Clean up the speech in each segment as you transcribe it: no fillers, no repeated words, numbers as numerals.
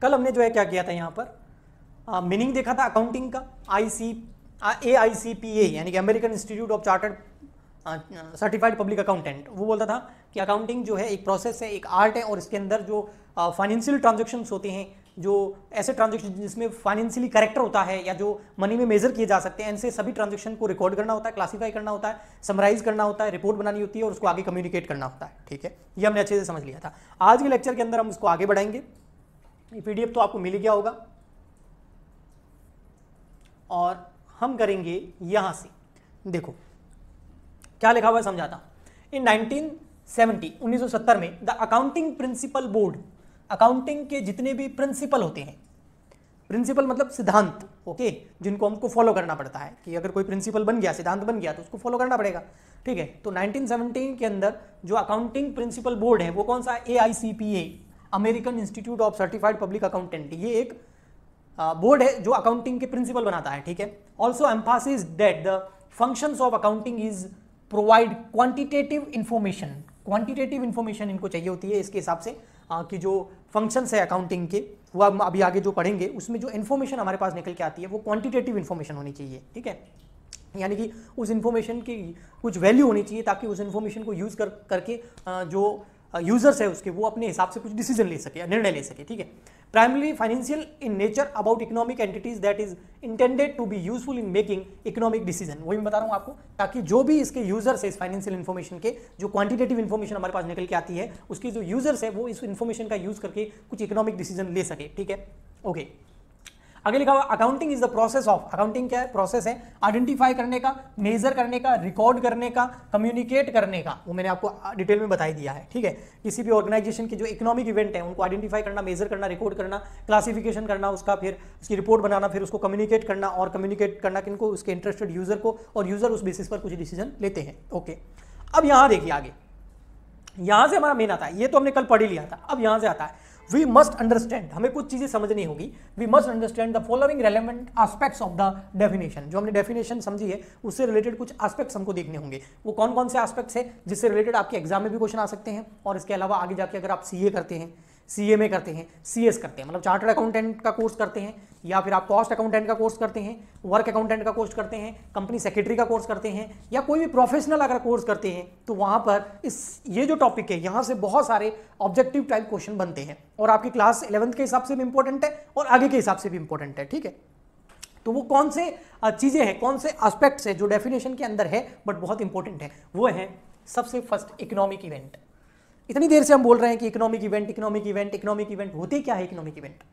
कल हमने जो है क्या किया था यहाँ पर मीनिंग देखा था अकाउंटिंग का, AICPA यानी कि American institute of chartered certified public accountant, वो बोलता था कि अकाउंटिंग जो है एक प्रोसेस है, एक आर्ट है, और इसके अंदर जो फाइनेंशियल ट्रांजैक्शंस होते हैं, जो ऐसे ट्रांजैक्शन जिसमें फाइनेंशियली करेक्टर होता है या जो मनी में मेजर किए जा सकते हैं, ऐसे सभी ट्रांजैक्शन को रिकॉर्ड करना होता है, क्लासीफाई करना होता है, समराइज करना होता है, रिपोर्ट बनानी होती है और उसको आगे कम्युनिकेट करना होता है। ठीक है, ये हमने अच्छे से समझ लिया था। आज के लेक्चर के अंदर हम उसको आगे बढ़ाएंगे। ये PDF तो आपको मिल गया होगा और हम करेंगे यहां से, देखो क्या लिखा हुआ है समझाता हूं। इन 1970 में the accounting principle board, accounting के जितने भी प्रिंसिपल होते हैं, प्रिंसिपल मतलब सिद्धांत, ओके, जिनको हमको फॉलो करना पड़ता है कि अगर कोई प्रिंसिपल बन गया, सिद्धांत बन गया तो उसको फॉलो करना पड़ेगा। ठीक है, तो 1917 के अंदर जो अकाउंटिंग प्रिंसिपल बोर्ड है वो कौन सा है? AICPA, American institute of certified public accountant. ये एक बोर्ड है जो अकाउंटिंग के प्रिंसिपल बनाता है। ठीक है, also Mphasis that the functions of accounting is provide quantitative information, quantitative information इनको चाहिए होती है इसके हिसाब से कि जो फंक्शंस है अकाउंटिंग के, वो हम अभी आगे जो पढ़ेंगे उसमें जो इन्फॉर्मेशन हमारे पास निकल के आती है वो क्वांटिटेटिव इंफॉर्मेशन होनी चाहिए। ठीक है, यानी कि उस इन्फॉर्मेशन की कुछ वैल्यू होनी चाहिए ताकि उस इन्फॉर्मेशन को यूज करके जो यूजर्स है उसके वो अपने हिसाब से कुछ डिसीजन ले सके या निर्णय ले सके। ठीक है, primary financial in nature about economic entities that is intended to be useful in making economic decision. वही मैं बता रहा हूँ आपको, ताकि जो भी इसके यूजर्स है इस फाइनेंशियल इन्फॉर्मेशन के, जो क्वांटिटेटिव इन्फॉर्मेशन हमारे पास निकल के आती है, उसके जो यूजर्स है वो इस इन्फॉर्मेशन का यूज करके कुछ इकोनॉमिक डिसीजन ले सके। ठीक है, ओके। आगे लिखा हुआ accounting is the process of, accounting क्या है? प्रोसेस है आइडेंटिफाई करने का, मेजर करने का, रिकॉर्ड करने का, कम्युनिकेट करने का। वो मैंने आपको डिटेल में बता ही दिया है। ठीक है, किसी भी ऑर्गेनाइजेशन के जो इकोनॉमिक इवेंट है उनको आइडेंटिफाई करना, मेजर करना, रिकॉर्ड करना, क्लासिफिकेशन करना उसका, फिर उसकी रिपोर्ट बनाना, फिर उसको कम्युनिकेट करना, और कम्युनिकेट करना किनको? उसके इंटरेस्टेड यूजर को, और यूजर उस बेसिस पर कुछ डिसीजन लेते हैं। ओके, अब यहां देखिए आगे, यहां से हमारा मेन आता है, ये तो हमने कल पढ़ ही लिया था। अब यहां से आता है वी मस्ट अंडरस्टैंड, हमें कुछ चीजें समझनी होगी। We must understand the following relevant aspects of the definition. जो हमने डेफिनेशन समझी है उससे रिलेटेड कुछ एस्पेक्ट्स हमको देखने होंगे। वो कौन कौन से एस्पेक्ट्स है जिससे रिलेटेड आपके एग्जाम में भी क्वेश्चन आ सकते हैं, और इसके अलावा आगे जाके अगर आप CA करते हैं, CMA करते हैं, CS करते हैं, मतलब चार्टर्ड अकाउंटेंट का कोर्स करते हैं, या फिर आप कॉस्ट अकाउंटेंट का कोर्स करते हैं, वर्क अकाउंटेंट का कोर्स करते हैं, कंपनी सेक्रेटरी का कोर्स करते हैं, या कोई भी प्रोफेशनल अगर कोर्स करते हैं, तो वहां पर ये जो टॉपिक है यहाँ से बहुत सारे ऑब्जेक्टिव टाइप क्वेश्चन बनते हैं, और आपकी क्लास 11th के हिसाब से भी इंपॉर्टेंट है और आगे के हिसाब से भी इंपॉर्टेंट है। ठीक है, तो वो कौन से चीजें हैं, कौन से एस्पेक्ट्स है जो डेफिनेशन के अंदर है बट बहुत इंपॉर्टेंट है, वो है सबसे फर्स्ट इकोनॉमिक इवेंट। इतनी देर से हम बोल रहे हैं कि economic event, economic event, economic event, होते क्या है इकोनॉमिक इवेंट,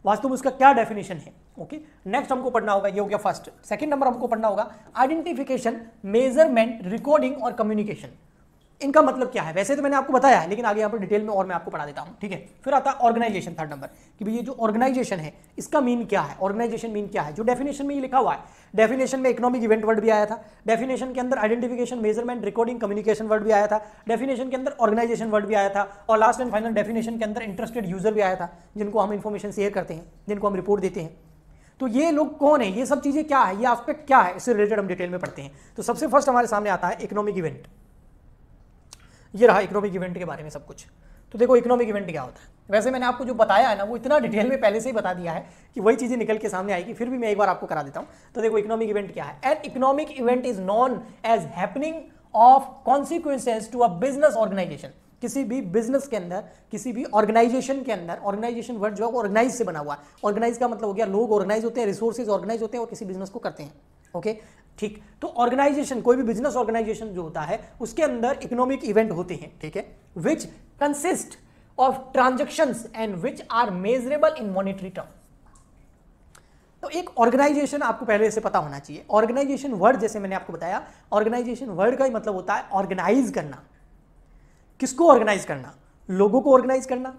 वास्तव में उसका क्या डेफिनेशन है। ओके, नेक्स्ट हमको पढ़ना होगा, ये हो गया फर्स्ट। सेकंड नंबर हमको पढ़ना होगा आइडेंटिफिकेशन, मेजरमेंट, रिकॉर्डिंग और कम्युनिकेशन। इनका मतलब क्या है? वैसे तो मैंने आपको बताया है, लेकिन आगे यहाँ पर डिटेल में और मैं आपको पढ़ा देता हूँ। ठीक है, फिर आता है ऑर्गेनाइजेशन, थर्ड नंबर, कि भाई ये जो ऑर्गेनाइजेशन है इसका मीन क्या है, ऑर्गेनाइजेशन मीन क्या है। जो डेफिनेशन में ये लिखा हुआ है, डेफिनेशन में इकोनॉमिक इवेंट वर्ड भी आया था, डेफिनेशन के अंदर identification, measurement, recording, communication word भी आया था, डेफिनेशन के अंदर ऑर्गेनाइजेशन वर्ड भी आया था, और लास्ट एंड फाइनल डेफिनेशन के अंदर इंटरेस्टेड यूजर भी आया था, जिनको हम इन्फॉर्मेशन शेयर करते हैं, जिनको हम रिपोर्ट देते हैं। तो ये लोग कौन है, ये सब चीजें क्या है, ये एस्पेक्ट क्या है, इससे रिलेटेड हम डिटेल में पढ़ते हैं। तो सबसे फर्स्ट हमारे सामने आता है इकोनॉमिक इवेंट। ये रहा इकोनॉमिक इवेंट के बारे में सब कुछ। तो देखो इकोनॉमिक इवेंट क्या होता है, वैसे मैंने आपको जो बताया है ना वो इतना डिटेल में पहले से ही बता दिया है कि वही चीजें निकल के सामने आएगी, फिर भी मैं एक बार आपको करा देता हूं। तो देखो इकोनॉमिक इवेंट क्या है। An economic event is known as happening of consequences to a business organisation. किसी भी बिजनेस के अंदर, किसी भी ऑर्गेनाइजेशन के अंदर, ऑर्गेनाइजेशन वर्ड जो है ऑर्गेनाइज से बना हुआ है। ऑर्गेनाइज का मतलब हो गया लोग ऑर्गेनाइज होते हैं, रिसोर्सेज ऑर्गेनाइज होते हैं और किसी बिजनेस को करते हैं। ओके, ठीक। तो ऑर्गेनाइजेशन, कोई भी बिजनेस ऑर्गेनाइजेशन जो होता है उसके अंदर इकोनॉमिक इवेंट होते हैं। ठीक है, which consist of transactions and which are measurable in monetary term. तो एक ऑर्गेनाइजेशन आपको पहले से पता होना चाहिए। ऑर्गेनाइजेशन वर्ड जैसे मैंने आपको बताया, ऑर्गेनाइजेशन वर्ड का ही मतलब होता है ऑर्गेनाइज करना। किसको ऑर्गेनाइज करना? लोगों को ऑर्गेनाइज करना,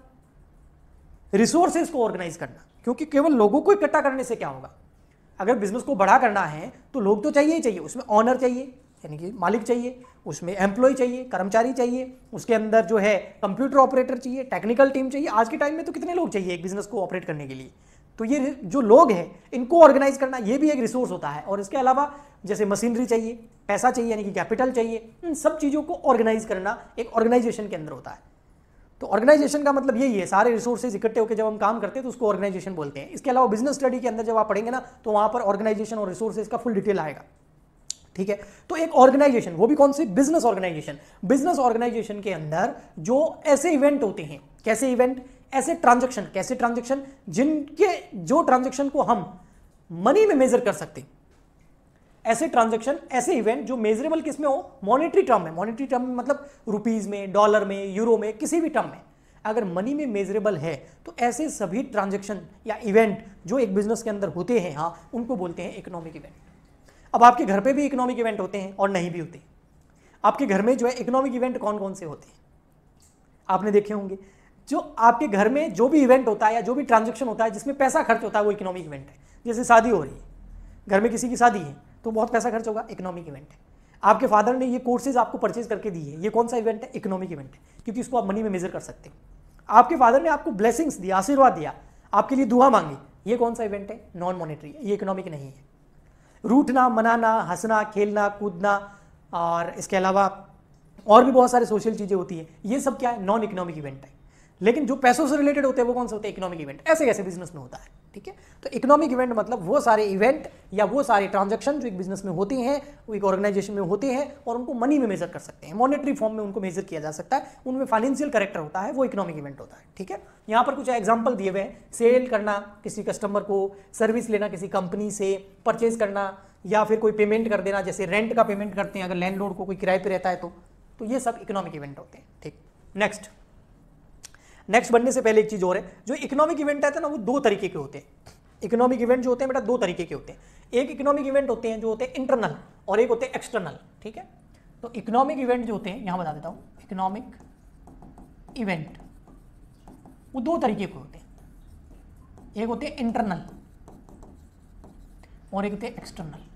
रिसोर्सेज को ऑर्गेनाइज करना। क्योंकि केवल लोगों को इकट्ठा करने से क्या होगा, अगर बिजनेस को बड़ा करना है तो लोग तो चाहिए ही चाहिए। उसमें ऑनर चाहिए यानी कि मालिक चाहिए, उसमें एम्प्लॉय चाहिए, कर्मचारी चाहिए, उसके अंदर जो है कंप्यूटर ऑपरेटर चाहिए, टेक्निकल टीम चाहिए। आज के टाइम में तो कितने लोग चाहिए एक बिजनेस को ऑपरेट करने के लिए। तो ये जो लोग हैं इनको ऑर्गेनाइज करना ये भी एक रिसोर्स होता है। और इसके अलावा जैसे मशीनरी चाहिए, पैसा चाहिए यानी कि कैपिटल चाहिए, इन सब चीज़ों को ऑर्गेनाइज करना एक ऑर्गेनाइजेशन के अंदर होता है। तो ऑर्गेनाइजेशन का मतलब यही है, सारे रिसोर्सेज इकट्ठे होकर जब हम काम करते हैं तो उसको ऑर्गेनाइजेशन बोलते हैं। इसके अलावा बिजनेस स्टडी के अंदर जब आप पढ़ेंगे ना तो वहां पर ऑर्गेनाइजेशन और रिसोर्सेज का फुल डिटेल आएगा, ठीक है। तो एक ऑर्गेनाइजेशन, वो भी कौन सी, बिजनेस ऑर्गेनाइजेशन। बिजनेस ऑर्गेनाइजेशन के अंदर जो ऐसे इवेंट होते हैं, कैसे इवेंट, ऐसे ट्रांजैक्शन, कैसे ट्रांजैक्शन जिनके, जो ट्रांजैक्शन को हम मनी में मेजर कर सकते हैं, ऐसे ट्रांजैक्शन, ऐसे इवेंट जो मेजरेबल किसमें हो, मॉनेटरी टर्म में। मॉनेटरी टर्म में मतलब रुपीज में, डॉलर में, यूरो में, किसी भी टर्म में अगर मनी में मेजरेबल है तो ऐसे सभी ट्रांजैक्शन या इवेंट जो एक बिजनेस के अंदर होते हैं, हाँ, उनको बोलते हैं इकोनॉमिक इवेंट। अब आपके घर पे भी इकोनॉमिक इवेंट होते हैं और नहीं भी होते। आपके घर में जो है इकोनॉमिक इवेंट कौन कौन से होते हैं आपने देखे होंगे। जो आपके घर में जो भी इवेंट होता है या जो भी ट्रांजैक्शन होता है जिसमें पैसा खर्च होता है वो इकोनॉमिक इवेंट है। जैसे शादी हो रही है, घर में किसी की शादी है तो बहुत पैसा खर्च होगा, इकोनॉमिक इवेंट है। आपके फादर ने ये कोर्सेज आपको परचेज करके दी है, ये कौन सा इवेंट है, इकोनॉमिक इवेंट है, क्योंकि इसको आप मनी में मेजर कर सकते हैं। आपके फादर ने आपको ब्लेसिंग्स दिया, आशीर्वाद दिया, आपके लिए दुआ मांगी, ये कौन सा इवेंट है, नॉन मॉनेटरी, ये इकोनॉमिक नहीं है। रूठना, मनाना, हंसना, खेलना, कूदना और इसके अलावा और भी बहुत सारे सोशल चीजें होती है, ये सब क्या है, नॉन इकोनॉमिक इवेंट है। लेकिन जो पैसों से रिलेटेड होते हैं वो कौन से होते हैं, इकोनॉमिक इवेंट। ऐसे कैसे बिजनेस में होता है, ठीक है। तो इकोनॉमिक इवेंट मतलब वो सारे इवेंट या वो सारे ट्रांजैक्शन जो एक बिजनेस में होते हैं, वो एक ऑर्गेनाइजेशन में होते हैं और उनको मनी में मेजर कर सकते हैं, मॉनेटरी फॉर्म में उनको मेजर किया जा सकता है, उनमें फाइनेंशियल कैरेक्टर होता है, वो इकोनॉमिक इवेंट होता है, ठीक है। यहाँ पर कुछ एग्जाम्पल दिए हुए हैं, सेल करना किसी कस्टमर को, सर्विस लेना किसी कंपनी से, परचेज करना या फिर कोई पेमेंट कर देना, जैसे रेंट का पेमेंट करते हैं अगर लैंडलॉर्ड को कोई किराए पे रहता है तो ये सब इकोनॉमिक इवेंट होते हैं, ठीक। नेक्स्ट बढ़ने से पहले एक चीज और है, जो इकोनॉमिक इवेंट आता है ना वो दो तरीके के होते हैं। इकोनॉमिक इवेंट जो होते हैं बेटा दो तरीके के होते हैं। एक इकोनॉमिक इवेंट होते हैं जो होते हैं इंटरनल और एक होते हैं एक्सटर्नल, ठीक है। तो इकोनॉमिक इवेंट जो होते हैं, यहां बता देता हूं, इकोनॉमिक इवेंट वो दो तरीके के होते हैं, एक होते हैं इंटरनल और एक होते हैं एक्सटर्नल।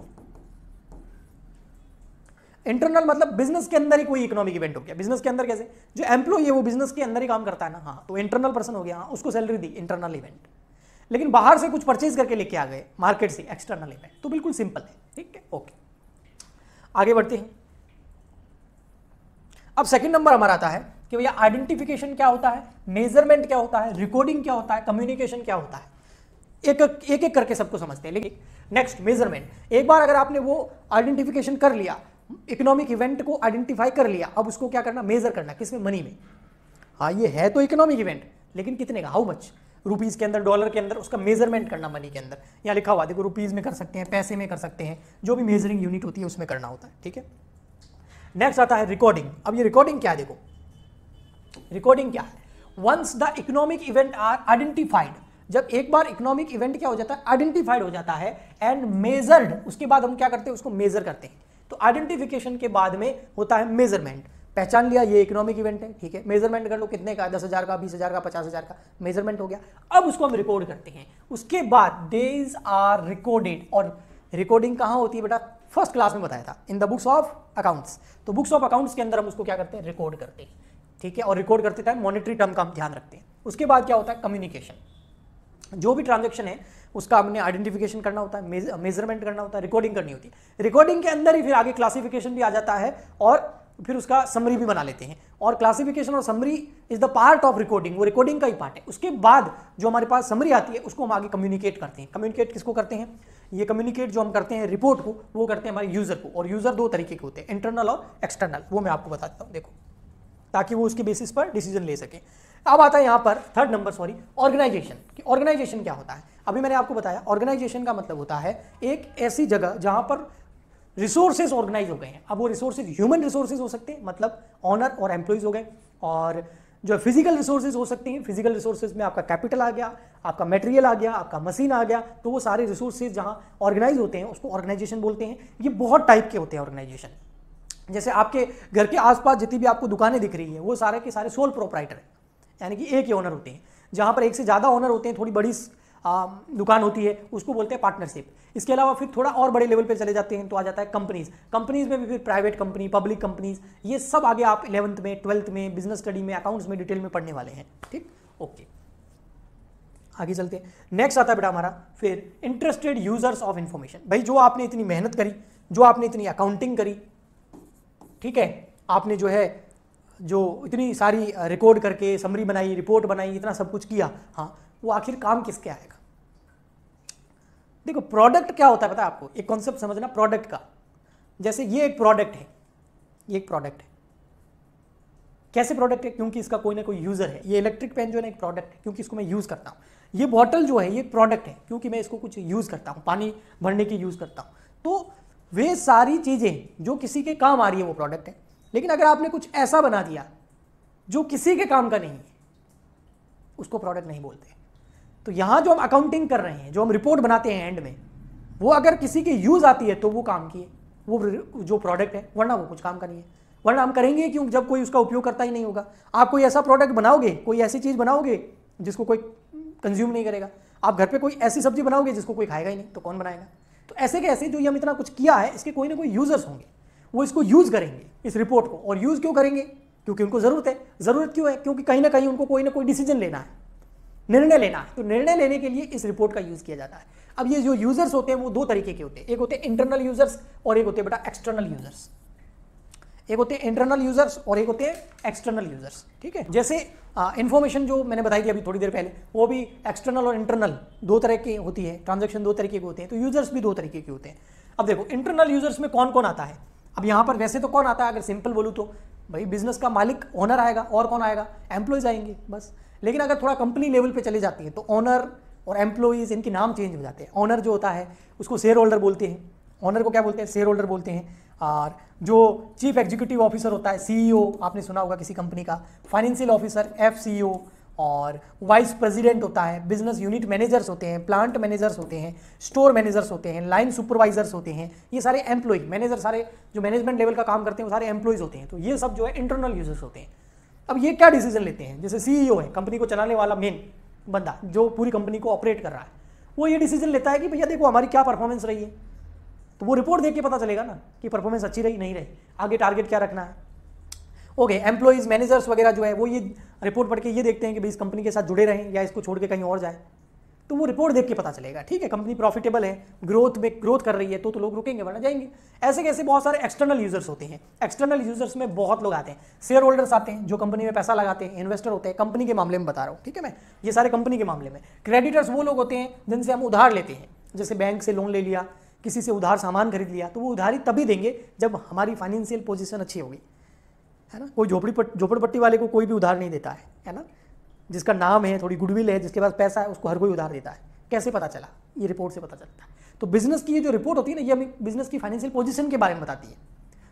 इंटरनल मतलब बिजनेस के अंदर ही कोई इकोनॉमिक इवेंट हो गया। बिजनेस के अंदर कैसे, जो एम्प्लॉय है वो बिजनेस के अंदर ही काम करता है ना, हाँ, तो इंटरनल पर्सन हो गया, हाँ, उसको सैलरी दी, इंटरनल इवेंट। लेकिन बाहर से कुछ परचेज करके लेके आ गए मार्केट से, एक्सटर्नल इवेंट। तो बिल्कुल सिंपल है, ठीक है, ओके। आगे बढ़ते हैं। अब सेकंड नंबर हमारा आता है कि भैया आइडेंटिफिकेशन क्या होता है, मेजरमेंट क्या होता है, रिकॉर्डिंग क्या होता है, कम्युनिकेशन क्या होता है। एक एक करके सबको समझते हैं। लेकिन नेक्स्ट मेजरमेंट, एक बार अगर आपने वो आइडेंटिफिकेशन कर लिया, इकोनॉमिक इवेंट को आइडेंटिफाई कर लिया, अब उसको क्या करना, मेजर करना, किसमें, मनी में। हाँ ये है तो इकोनॉमिक इवेंट, लेकिन कितने का, हाउ मच, रुपीज के अंदर, डॉलर के अंदर, उसका मेजरमेंट करना मनी के अंदर। यहाँ लिखा हुआ देखो, रुपीज में कर सकते हैं, पैसे में कर सकते हैं, जो भी मेजरिंग यूनिट होती है उसमें करना होता है, ठीक है। नेक्स्ट आता है रिकॉर्डिंग। अब ये रिकॉर्डिंग क्या है, देखो रिकॉर्डिंग क्या है, once the economic event are identified, जब एक बार इकोनॉमिक इवेंट क्या हो जाता है, आइडेंटिफाइड हो जाता है एंड मेजर्ड, उसके बाद हम क्या करते हैं, उसको मेजर करते हैं। तो आइडेंटिफिकेशन के बाद में होता है मेजरमेंट। पहचान लिया ये इकोनॉमिक इवेंट है, ठीक है, मेजरमेंट कर लो, कितने का, 10,000 का, 20,000 का, 50,000 का, मेजरमेंट हो गया। अब उसको हम रिकॉर्ड करते हैं। उसके बाद डेज आर रिकॉर्डेड, और रिकॉर्डिंग कहाँ होती है बेटा, फर्स्ट क्लास में बताया था, in the books of accounts. तो बुक्स ऑफ अकाउंट्स के अंदर हम उसको क्या करते हैं, रिकॉर्ड करते हैं, ठीक है। और रिकॉर्ड करते टाइम मॉनेटरी टर्म का हम ध्यान रखते हैं। उसके बाद क्या होता है, कम्युनिकेशन, जो भी ट्रांजैक्शन है उसका हमने आइडेंटिफिकेशन करना होता है, मेजरमेंट करना होता है, रिकॉर्डिंग करनी होती है। रिकॉर्डिंग के अंदर ही फिर आगे क्लासिफिकेशन भी आ जाता है और फिर उसका समरी भी बना लेते हैं। और क्लासिफिकेशन और summary is the part of recording, वो रिकॉर्डिंग का ही पार्ट है। उसके बाद जो हमारे पास समरी आती है उसको हम आगे कम्युनिकेट करते हैं। कम्युनिकेट किसको करते हैं, ये कम्युनिकेट जो हम करते हैं रिपोर्ट को, वो करते हैं हमारे यूजर को। और यूजर दो तरीके के होते हैं, इंटरनल और एक्सटर्नल, वो मैं आपको बताता हूँ, देखो, ताकि वो उसके बेसिस पर डिसीजन ले सके। अब आता है यहाँ पर third number, sorry, organisation. Organisation क्या होता है, अभी मैंने आपको बताया, ऑर्गेनाइजेशन का मतलब होता है एक ऐसी जगह जहां पर रिसोर्सेज ऑर्गेनाइज हो गए हैं। अब वो रिसोर्सेज ह्यूमन रिसोर्सेज हो सकते हैं, मतलब ऑनर और एम्प्लॉइज हो गए, और जो फिजिकल रिसोर्सेज हो सकते हैं, फिजिकल रिसोर्सेज में आपका कैपिटल आ गया, आपका मटेरियल आ गया, आपका मशीन आ गया। तो वो सारे रिसोर्सेज जहां ऑर्गेनाइज होते हैं उसको ऑर्गेनाइजेशन बोलते हैं। ये बहुत टाइप के होते हैं ऑर्गेनाइजेशन। जैसे आपके घर के आसपास जितनी भी आपको दुकानें दिख रही हैं वो सारे के सारे सोल प्रोप्राइटर हैं, यानी कि एक ही ओनर होते हैं। जहां पर एक से ज़्यादा ओनर होते हैं, थोड़ी बड़ी दुकान होती है, उसको बोलते हैं पार्टनरशिप। इसके अलावा फिर थोड़ा और बड़े लेवल पे चले जाते हैं तो आ जाता है कंपनीज। कंपनीज में भी फिर प्राइवेट कंपनी, पब्लिक कंपनीज, ये सब आगे आप 11th में, 12th में, बिजनेस स्टडी में, अकाउंट्स में डिटेल में पढ़ने वाले हैं, ठीक, ओके। आगे चलते हैं। नेक्स्ट आता है बेटा हमारा फिर इंटरेस्टेड यूजर्स ऑफ इंफॉर्मेशन। भाई जो आपने इतनी मेहनत करी, जो आपने इतनी अकाउंटिंग करी, ठीक है, आपने जो है जो इतनी सारी रिकॉर्ड करके समरी बनाई, रिपोर्ट बनाई, इतना सब कुछ किया, हाँ, वो आखिर काम किसके आएगा? देखो प्रोडक्ट क्या होता है पता है आपको, एक कॉन्सेप्ट समझना प्रोडक्ट का। जैसे ये एक प्रोडक्ट है, ये एक प्रोडक्ट है। कैसे प्रोडक्ट है? क्योंकि इसका कोई ना कोई यूजर है। ये इलेक्ट्रिक पेन जो है ना एक प्रोडक्ट है, क्योंकि इसको मैं यूज करता हूँ। ये बॉटल जो है ये प्रोडक्ट है, क्योंकि मैं इसको कुछ यूज करता हूँ, पानी भरने की यूज करता हूँ। तो वे सारी चीजें जो किसी के काम आ रही है वो प्रोडक्ट है। लेकिन अगर आपने कुछ ऐसा बना दिया जो किसी के काम का नहीं है, उसको प्रोडक्ट नहीं बोलते। तो यहां जो हम अकाउंटिंग कर रहे हैं, जो हम रिपोर्ट बनाते हैं एंड में, वो अगर किसी के यूज आती है तो वो काम की है, वो जो प्रोडक्ट है, वरना वो कुछ काम का नहीं है। वरना हम करेंगे क्यों जब कोई उसका उपयोग करता ही नहीं होगा। आप कोई ऐसा प्रोडक्ट बनाओगे, कोई ऐसी चीज बनाओगे जिसको कोई कंज्यूम नहीं करेगा। आप घर पे कोई ऐसी सब्जी बनाओगे जिसको कोई खाएगा ही नहीं, तो कौन बनाएगा? तो ऐसे के ऐसे जो ये हम इतना कुछ किया है, इसके कोई ना कोई यूजर्स होंगे, वो इसको यूज करेंगे इस रिपोर्ट को। और यूज क्यों करेंगे? क्योंकि उनको जरूरत है। जरूरत क्यों है? क्योंकि कहीं ना कहीं उनको कोई ना कोई डिसीजन लेना है, निर्णय लेना है। तो निर्णय लेने के लिए इस रिपोर्ट का यूज किया जाता है। अब ये जो यूजर्स होते हैं वो दो तरीके के होते हैं, एक होते हैं इंटरनल यूजर्स और एक होते हैं बेटा एक्सटर्नल यूजर्स। एक होते हैं इंटरनल यूजर्स और एक होते हैं एक्सटर्नल यूजर्स। ठीक है, जैसे इंफॉर्मेशन जो मैंने बताई थी अभी थोड़ी देर पहले, वो भी एक्सटर्नल और इंटरनल दो तरह की होती है, ट्रांजैक्शन दो तरीके के होते हैं, तो यूजर्स भी दो तरीके के होते हैं। अब देखो इंटरनल यूजर्स में कौन कौन आता है। अब यहाँ पर वैसे तो कौन आता है, अगर सिंपल बोलूँ तो भाई बिजनेस का मालिक ओनर आएगा, और कौन आएगा? एम्प्लॉयज आएंगे बस। लेकिन अगर थोड़ा कंपनी लेवल पे चले जाती है तो ओनर और एम्प्लॉयज इनके नाम चेंज हो जाते हैं। ओनर जो होता है उसको शेयर होल्डर बोलते हैं, ओनर को क्या बोलते हैं? शेयर होल्डर बोलते हैं। और जो चीफ एग्जीक्यूटिव ऑफिसर होता है, सीईओ, आपने सुना होगा किसी कंपनी का, फाइनेंशियल ऑफिसर एफसीईओ, और वाइस प्रेसिडेंट होता है, बिजनेस यूनिट मैनेजर्स होते हैं, प्लांट मैनेजर्स होते हैं, स्टोर मैनेजर्स होते हैं, लाइन सुपरवाइजर्स होते हैं। ये सारे एम्प्लॉय, मैनेजर, सारे जो मैनेजमेंट लेवल का काम करते हैं वो सारे एम्प्लॉयज होते हैं। तो ये सब जो है इंटरनल यूजर्स होते हैं। अब ये क्या डिसीजन लेते हैं? जैसे सीईओ है, कंपनी को चलाने वाला मेन बंदा जो पूरी कंपनी को ऑपरेट कर रहा है, वो ये डिसीजन लेता है कि भैया देखो हमारी क्या परफॉर्मेंस रही है। तो वो रिपोर्ट देख के पता चलेगा ना कि परफॉर्मेंस अच्छी रही नहीं रही, आगे टारगेट क्या रखना है। ओके, एम्प्लॉइज, मैनेजर्स वगैरह जो है वो ये रिपोर्ट पढ़ के ये देखते हैं कि भाई इस कंपनी के साथ जुड़े रहें या इसको छोड़ के कहीं और जाए। तो वो रिपोर्ट देख के पता चलेगा, ठीक है, कंपनी प्रॉफिटेबल है, ग्रोथ कर रही है, तो लोग रुकेंगे वरना जाएंगे। ऐसे कैसे बहुत सारे एक्सटर्नल यूजर्स होते हैं। एक्सटर्नल यूजर्स में बहुत लोग आते हैं। शेयर होल्डर्स आते हैं जो कंपनी में पैसा लगाते हैं, इन्वेस्टर होते हैं, कंपनी के मामले में बता रहा हूँ, ठीक है, मैं ये सारे कंपनी के मामले में। क्रेडिटर्स वो लोग होते हैं जिनसे हम उधार लेते हैं, जैसे बैंक से लोन ले लिया, किसी से उधार सामान खरीद लिया, तो वो उधारी तभी देंगे जब हमारी फाइनेंशियल पोजीशन अच्छी होगी, है ना। कोई झोपड़पट्टी वाले को कोई भी उधार नहीं देता है ना। जिसका नाम है, थोड़ी गुडविल है, जिसके पास पैसा है, उसको हर कोई उधार देता है। कैसे पता चला? ये रिपोर्ट से पता चलता है। तो बिजनेस की ये जो रिपोर्ट होती है ना, ये हमें बिजनेस की फाइनेंशियल पोजीशन के बारे में बताती है।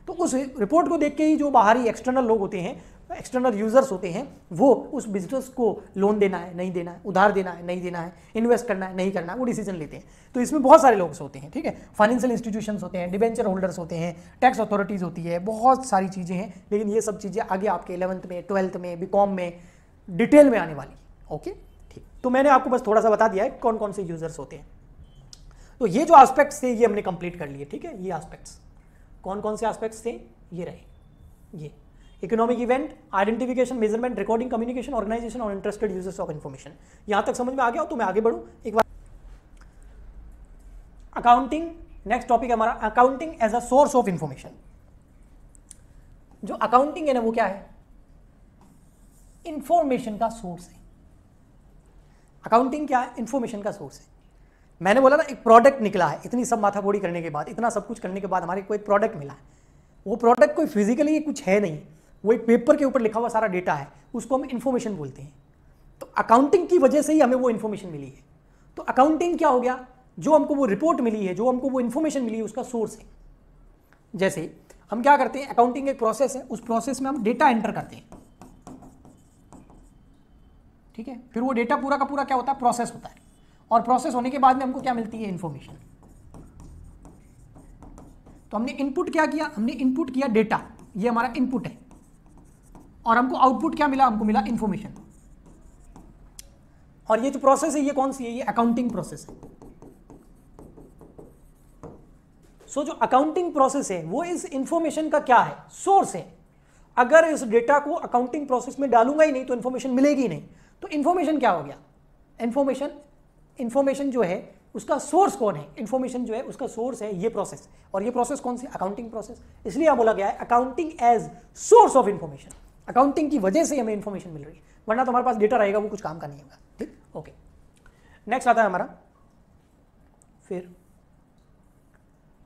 तो उस रिपोर्ट को देख के ही जो बाहरी एक्सटर्नल लोग होते हैं, एक्सटर्नल यूजर्स होते हैं, वो उस बिजनेस को लोन देना है नहीं देना है, उधार देना है नहीं देना है, इन्वेस्ट करना है नहीं करना है, वो डिसीजन लेते हैं। तो इसमें बहुत सारे लोग होते हैं, ठीक है, फाइनेंशियल इंस्टीट्यूशंस होते हैं, डिबेंचर होल्डर्स होते हैं, टैक्स अथॉरिटीज होती है, बहुत सारी चीज़ें हैं। लेकिन ये सब चीज़ें आगे आपके 11th में, 12th में, बीकॉम में डिटेल में आने वाली। ओके, ठीक। तो मैंने आपको बस थोड़ा सा बता दिया है कौन कौन से यूजर्स होते हैं। तो ये जो एस्पेक्ट्स थे ये हमने कंप्लीट कर लिए, ठीक है। ये एस्पेक्ट्स कौन कौन से एस्पेक्ट्स थे? ये रहे, ये economic event, identification, measurement, recording, communication, organisation और इंटरेस्टेड यूजर्स ऑफ इन्फॉर्मेशन। यहां तक समझ में आ गया हो तो मैं आगे बढ़ूं एक बार। अकाउंटिंग, नेक्स्ट टॉपिक है हमारा accounting as a source of information. जो अकाउंटिंग है ना वो क्या है? इंफॉर्मेशन का सोर्स है। अकाउंटिंग क्या है? इंफॉर्मेशन का सोर्स है। मैंने बोला ना एक प्रोडक्ट निकला है, इतनी सब माथापोड़ी करने के बाद, इतना सब कुछ करने के बाद हमारे को एक प्रोडक्ट मिला है। वो प्रोडक्ट कोई फिजिकली कुछ है नहीं, वो एक पेपर के ऊपर लिखा हुआ सारा डेटा है, उसको हम इंफॉर्मेशन बोलते हैं। तो अकाउंटिंग की वजह से ही हमें वो इंफॉर्मेशन मिली है। तो अकाउंटिंग क्या हो गया? जो हमको वो रिपोर्ट मिली है, जो हमको वो इंफॉर्मेशन मिली है, उसका सोर्स है। जैसे हम क्या करते हैं, अकाउंटिंग एक प्रोसेस है, उस प्रोसेस में हम डेटा एंटर करते हैं, ठीक है। फिर वो डेटा पूरा का पूरा क्या होता है? प्रोसेस होता है। और प्रोसेस होने के बाद में हमको क्या मिलती है? इंफॉर्मेशन। तो हमने इनपुट क्या किया? हमने इनपुट किया डेटा, ये हमारा इनपुट है, और हमको आउटपुट क्या मिला? हमको मिला इंफॉर्मेशन। और ये जो प्रोसेस है ये कौन सी है? ये अकाउंटिंग प्रोसेस है। सो जो अकाउंटिंग प्रोसेस है वो इस इंफॉर्मेशन का क्या है? सोर्स है। अगर इस डेटा को अकाउंटिंग प्रोसेस में डालूंगा ही नहीं तो इंफॉर्मेशन मिलेगी नहीं। तो इंफॉर्मेशन क्या हो गया? इंफॉर्मेशन जो है उसका सोर्स कौन है? इंफॉर्मेशन जो है उसका सोर्स है ये प्रोसेस। और ये प्रोसेस कौन सी? Accounting process. इसलिए बोला गया है accounting as source of information. Accounting की वजह से हमें इंफॉर्मेशन मिल रही है, वरना तो हमारे पास डेटा रहेगा वो कुछ काम का नहीं होगा। ठीक, ओके। नेक्स्ट आता है हमारा, फिर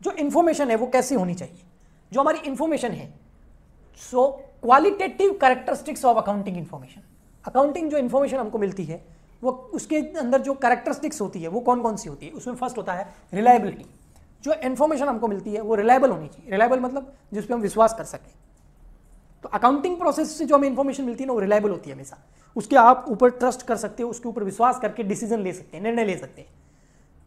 जो इंफॉर्मेशन है वो कैसे होनी चाहिए। जो हमारी इंफॉर्मेशन है, so qualitative characteristics of accounting information. Accounting जो इंफॉर्मेशन हमको मिलती है वो उसके अंदर जो कैरेक्टरिस्टिक्स होती है वो कौन कौन सी होती है। उसमें फर्स्ट होता है रिलायबिलिटी। जो इंफॉर्मेशन हमको मिलती है वो रिलायबल होनी चाहिए। रिलायबल मतलब जिस पे हम विश्वास कर सकें। तो अकाउंटिंग प्रोसेस से जो हमें इंफॉर्मेशन मिलती है ना वो रिलायबल होती है हमेशा। उसके आप ऊपर ट्रस्ट कर सकते हो, उसके ऊपर विश्वास करके डिसीजन ले सकते हैं, निर्णय ले सकते हैं।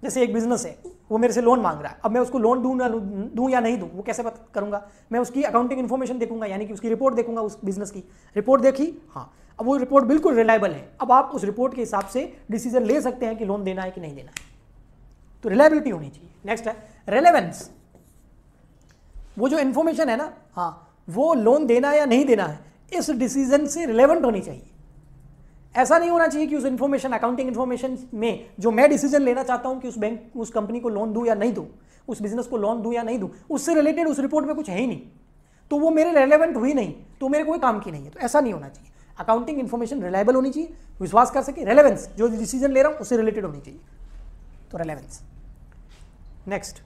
जैसे एक बिजनेस है, वो मेरे से लोन मांग रहा है, अब मैं उसको लोन दूं या नहीं दूं वो कैसे पता करूंगा? मैं उसकी अकाउंटिंग इन्फॉर्मेशन देखूंगा, यानी कि उसकी रिपोर्ट देखूंगा। उस बिजनेस की रिपोर्ट देखी, हाँ, अब वो रिपोर्ट बिल्कुल रिलायबल है। अब आप उस रिपोर्ट के हिसाब से डिसीजन ले सकते हैं कि लोन देना है कि नहीं देना है। तो रिलायबिलिटी होनी चाहिए। नेक्स्ट है रेलेवेंस। वो जो इन्फॉर्मेशन है ना, हाँ, वो लोन देना या नहीं देना है इस डिसीजन से रिलेवेंट होनी चाहिए। ऐसा नहीं होना चाहिए कि उस इन्फॉर्मेशन, अकाउंटिंग इन्फॉर्मेशन में जो मैं डिसीजन लेना चाहता हूं कि उस बैंक, उस कंपनी को लोन दूं या नहीं दूं, उस बिजनेस को लोन दूं या नहीं दूं, उससे रिलेटेड उस रिपोर्ट में कुछ है ही नहीं, तो वो मेरे रेलेवेंट हुई नहीं, तो मेरे कोई काम की नहीं है। तो ऐसा नहीं होना चाहिए। अकाउंटिंग इन्फॉर्मेशन रिलायबल होनी चाहिए, विश्वास कर सके। रेलेवेंस, जो डिसीजन ले रहा हूं उससे रिलेटेड होनी चाहिए, तो रेलेवेंस। नेक्स्ट,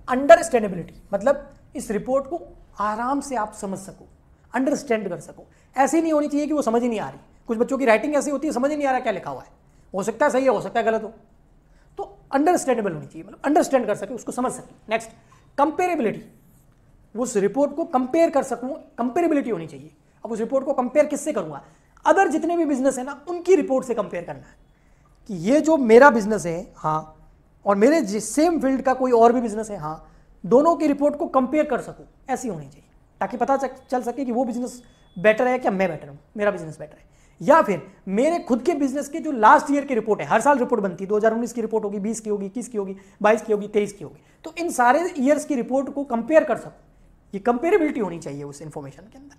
अंडरस्टैंडेबिलिटी, मतलब इस रिपोर्ट को आराम से आप समझ सको, अंडरस्टैंड कर सको। ऐसी नहीं होनी चाहिए कि वो समझ ही नहीं आ रही। कुछ बच्चों की राइटिंग ऐसी होती है, समझ ही नहीं आ रहा क्या लिखा हुआ है, हो सकता है सही है, हो सकता है गलत हो। तो अंडरस्टैंडेबल होनी चाहिए, मतलब अंडरस्टैंड कर सके, उसको समझ सके। नेक्स्ट, कंपेरेबिलिटी, उस रिपोर्ट को कंपेयर कर सकूं, कंपेरेबिलिटी होनी चाहिए। अब उस रिपोर्ट को कंपेयर किससे करूंगा? अदर जितने भी बिजनेस है ना, उनकी रिपोर्ट से कंपेयर करना है कि ये जो मेरा बिजनेस है, हाँ, और मेरे सेम फील्ड का कोई और भी बिजनेस है, हाँ, दोनों की रिपोर्ट को कंपेयर कर सकूं, ऐसी होनी चाहिए, ताकि पता चल सके कि वो बिजनेस बेटर है क्या मैं बेटर हूं, मेरा बिजनेस बेटर है। या फिर मेरे खुद के बिजनेस के जो लास्ट ईयर की रिपोर्ट है, हर साल रिपोर्ट बनती है, 2019 की रिपोर्ट होगी, 20 की होगी, 21 की होगी, 22 की होगी, 23 की होगी, तो इन सारे ईयर्स की रिपोर्ट को कंपेयर कर सकूं। ये कंपेरेबिलिटी होनी चाहिए उस इंफॉर्मेशन के अंदर।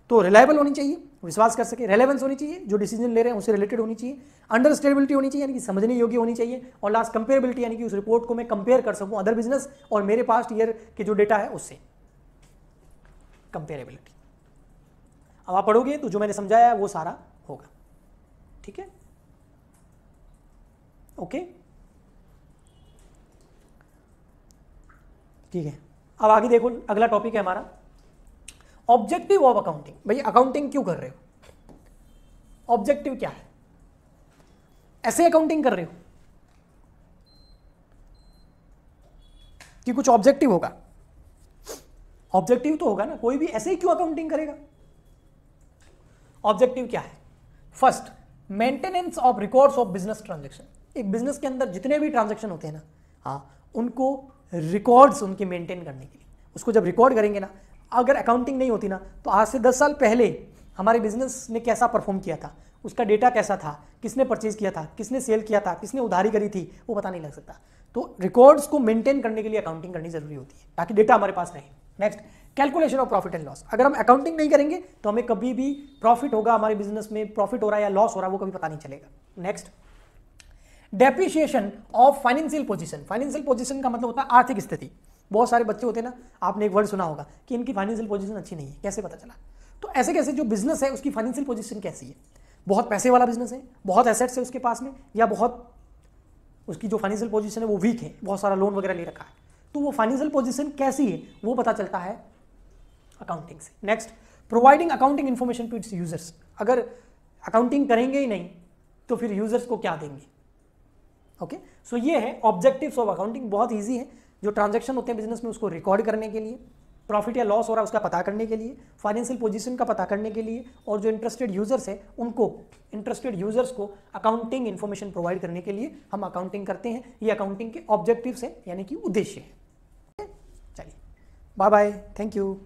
तो रिलायबल होनी चाहिए, विश्वास कर सके। रेलेवेंस होनी चाहिए, जो डिसीजन ले रहे हैं उससे रिलेटेड होनी चाहिए। अंडरस्टैंडेबिलिटी होनी चाहिए, यानी कि समझने योग्य होनी चाहिए। और लास्ट कंपेरेबिलिटी, यानी कि उस रिपोर्ट को मैं कंपेयर कर सकूं अदर बिजनेस और मेरे पास्ट ईयर के जो डेटा है उससे, कंपेरेबिलिटी। अब आप पढ़ोगे तो जो मैंने समझाया है वो सारा होगा। ठीक है, ओके, ठीक है। अब आगे देखो, अगला टॉपिक है हमारा ऑब्जेक्टिव ऑफ अकाउंटिंग। भाई अकाउंटिंग क्यों कर रहे हो? ऑब्जेक्टिव क्या है? ऐसे अकाउंटिंग कर रहे हो कि कुछ ऑब्जेक्टिव होगा? ऑब्जेक्टिव तो होगा ना, कोई भी ऐसे ही क्यों अकाउंटिंग करेगा? ऑब्जेक्टिव क्या है? First, maintenance of records of business transaction. एक बिजनेस के अंदर जितने भी ट्रांजैक्शन होते हैं ना, हाँ, उनको रिकॉर्ड्स उनके मेंटेन करने के लिए, उसको जब रिकॉर्ड करेंगे ना, अगर अकाउंटिंग नहीं होती ना, तो आज से 10 साल पहले हमारे बिजनेस ने कैसा परफॉर्म किया था, उसका डेटा कैसा था, किसने परचेज किया था, किसने सेल किया था, किसने उधारी करी थी, वो पता नहीं लग सकता। तो रिकॉर्ड्स को मेंटेन करने के लिए अकाउंटिंग करनी जरूरी होती है, ताकि डेटा हमारे पास रहे। Next, calculation of profit and loss. अगर हम अकाउंटिंग नहीं करेंगे तो हमें कभी भी प्रॉफिट होगा, हमारे बिजनेस में प्रॉफिट हो रहा है या लॉस हो रहा है, वो कभी पता नहीं चलेगा। Next, depreciation of financial position. Financial position का मतलब होता है आर्थिक स्थिति। बहुत सारे बच्चे होते हैं ना, आपने एक वर्ड सुना होगा कि इनकी फाइनेंशियल पोजीशन अच्छी नहीं है, कैसे पता चला? तो ऐसे कैसे जो बिजनेस है उसकी फाइनेंशियल पोजीशन कैसी है? बहुत पैसे वाला बिजनेस है, बहुत एसेट्स है उसके पास में, या बहुत उसकी जो फाइनेंशियल पोजीशन है वो वीक है, बहुत सारा लोन वगैरह ले रखा है, तो वो फाइनेंशियल पोजीशन कैसी है वो पता चलता है अकाउंटिंग से। Next, providing accounting information to its users. अगर अकाउंटिंग करेंगे ही नहीं तो फिर यूजर्स को क्या देंगे? ओके, सो ये है ऑब्जेक्टिव्स ऑफ अकाउंटिंग। बहुत ईजी है, जो ट्रांजैक्शन होते हैं बिजनेस में उसको रिकॉर्ड करने के लिए, प्रॉफिट या लॉस हो रहा है उसका पता करने के लिए, फाइनेंशियल पोजीशन का पता करने के लिए, और जो इंटरेस्टेड यूजर्स है उनको, इंटरेस्टेड यूजर्स को अकाउंटिंग इन्फॉर्मेशन प्रोवाइड करने के लिए हम अकाउंटिंग करते हैं। ये अकाउंटिंग के ऑब्जेक्टिव्स है, यानी कि उद्देश्य है। चलिए, बाय बाय, थैंक यू।